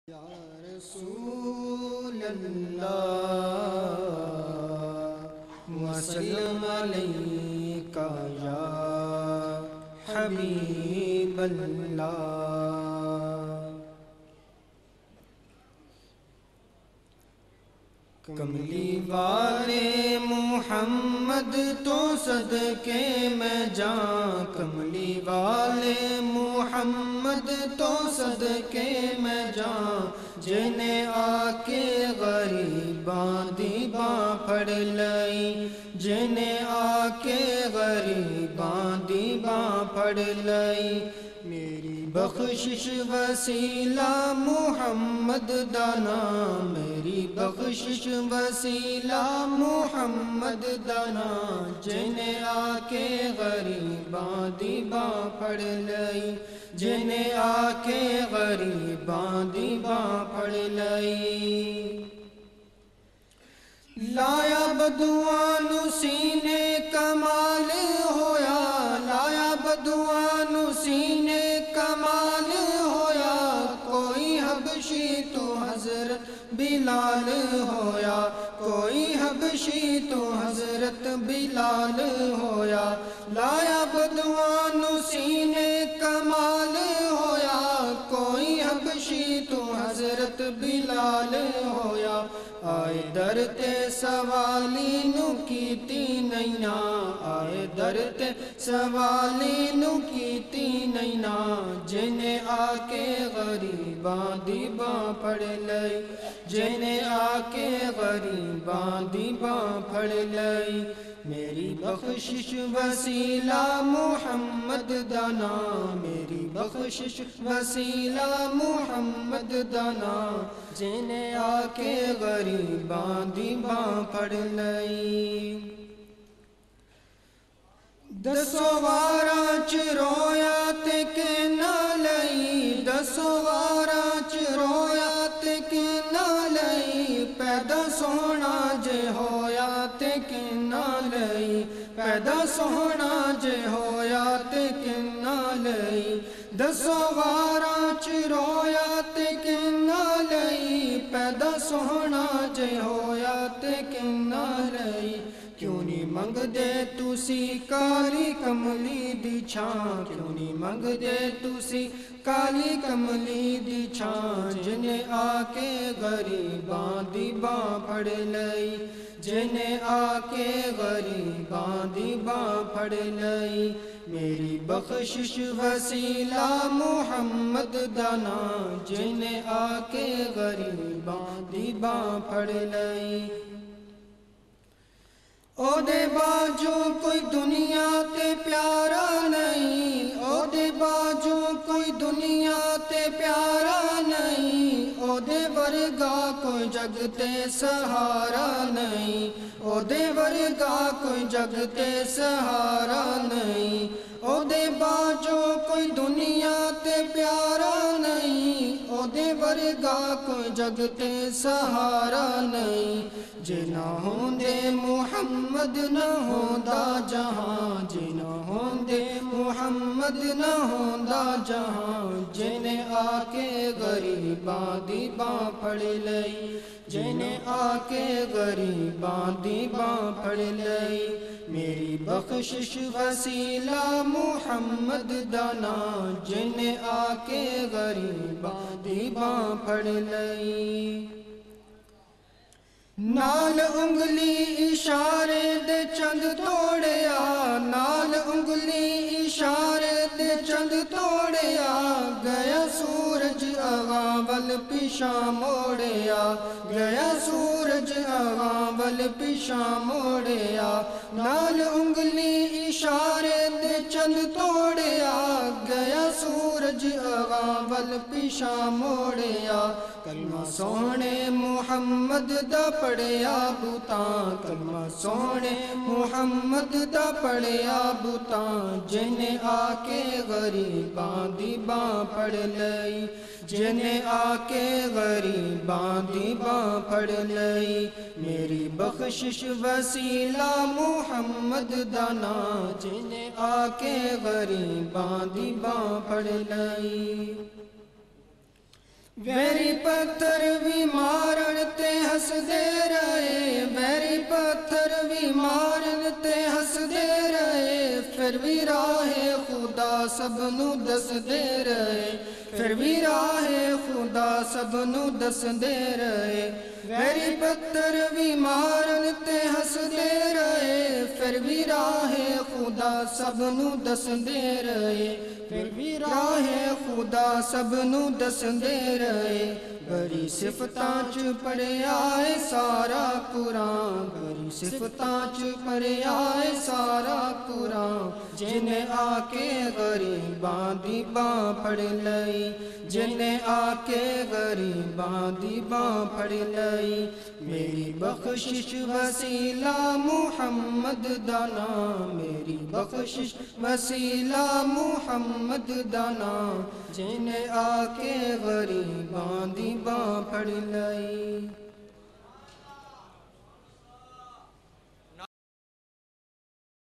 یا رسول اللہ وسلم علیکہ یا حبیب اللہ۔ کملی والے محمد تو صدقے میں جاں، کملی والے محمد تو صدقے میں جاں، جنہیں آ کے غریباں دی باں پھڑ لئی، جنہیں آ کے غریباں دی باں پھڑ لئی۔ میری بخشش وسیلہ محمد دا نام، میری بخشش وسیلہ محمد دا نام، جنہیں آ کے غریباں دی باں پھڑ لئی، جنہیں آ کے غریباں دی باں پھڑ لئی۔ لایا بدوان سینے کمال ہویا، لایا بدوان سینے کمال ہویا، کوئی حبشی تو حضرت بلال ہویا، کوئی حبشی تو حضرت بلال ہویا۔ لایا بدوان سینے کمال ہویا، کوئی حبشی تو حضرت بلال ہویا۔ آئے در تے سوالی نو کیتی نینا، آئے در تے سوالی نو کیتی نینا، جنہیں آ کے غریباں دی باں پھڑ لئی، جنہیں آ کے غریباں دی باں پھڑ لئی۔ میری بخشش وسیلہ محمد دا نام، میری بخشش وسیلہ محمد دا نام، جنہیں آ کے غریباں دی باں پھڑ لئی۔ دسو واراں چ رویا تے کہ نہ لئی، دسو واراں چ رویا تے کہ نہ لئی، پیدا سونا جے ہویا تے کہ نہ لئی، پیدا سونا جے ہویا تے کہ نہ لئی۔ دسو واراں چ رویا تے کہ نہ لئی، پیدا سونا جے ہویا تے کہ نہ لئی۔ کیوں نہیں منگ دے تسی کالی کملی دی چھاں، کیوں نہیں منگ دے تسی کالی کملی دی چھاں، جنہیں آ کے غریباں دی باں پھڑ لئی، جنہیں آ کے غریباں دی باں پھڑ لئی۔ میری بخشش وسیلہ محمد دا نام، جنہیں آ کے غریباں دی باں پھڑ لئی۔ او دے باجو کوئی دنیا تے پیارا نہیں، او دے باجو کوئی دنیا تے پیارا نہیں، او دے ورگا کوئی جگ تے سہارا نہیں، او دے ورگا کوئی جگ تے سہارا نہیں۔ او دے باجو کوئی دنیا تے پیارا نہیں، او دے ورگا کوئی جگ تے سہارا نہیں۔ جے نہ ہوندے محمد نہ ہوندا جہاں، جے نہ ہوندے محمد نہ ہوندا جہاں، جنہیں آ کے غریباں دی باں پھڑ لئی، جنہیں آ کے غریباں دی باں پھڑ لئی۔ میری بخشش وسیلہ محمد دا نام، جنہیں آ کے غریباں دی باں پھڑ لئی۔ نال انگلی اشارے دے چند توڑیا، نال انگلی اشارے دے چند توڑیا، گیا سورج اغاں ول پیشاں موڑیا، گیا سورج اغاں ول پیشاں موڑیا۔ نال انگلی اشارے دے چند توڑیا، گیا سورج اغاں ول پیشاں موڑیا۔ کلمہ سونے محمد دا پڑھیا بوتاں، کلمہ سونے محمد دا پڑھیا بوتاں، جنہیں آ کے غریباں دی باں پھڑ لئی، جنہیں آ کے غریباں دی باں پھڑ لئی۔ میری بخشش وسیلہ محمد دا نام، جنہیں آ کے غریباں دی باں پھڑ لئی۔ ویری پتھر بھی مارن تے ہس دے رہے، ویری پتھر بھی مارن تے ہس دے رہے، پھر بھی راہ خدا سب نو دس دے رہے، پھر بھی راہ خدا سب نو دس دے رہے، ویری پتھر بھی مارن تے ہس دے رہے، پھر بھی راہ خدا سب نو دس دے رہے، پھر بھی راہ خدا سب نو دس دے رہے، بڑی صفتاں چ پڑھیا ہے سارا قرآن، بڑی صفتاں چ پڑھیا ہے سارا قرآن، جنہیں آ کے غریباں دی باں پھڑ لئی، جنہیں آ کے غریباں دی باں پھڑ لئی، میری بخشش وسیلہ محمد دا نام، میری بخشش وسیلہ محمد دا نام، جنہیں آ کے غریباں دی باں پھڑ لئی۔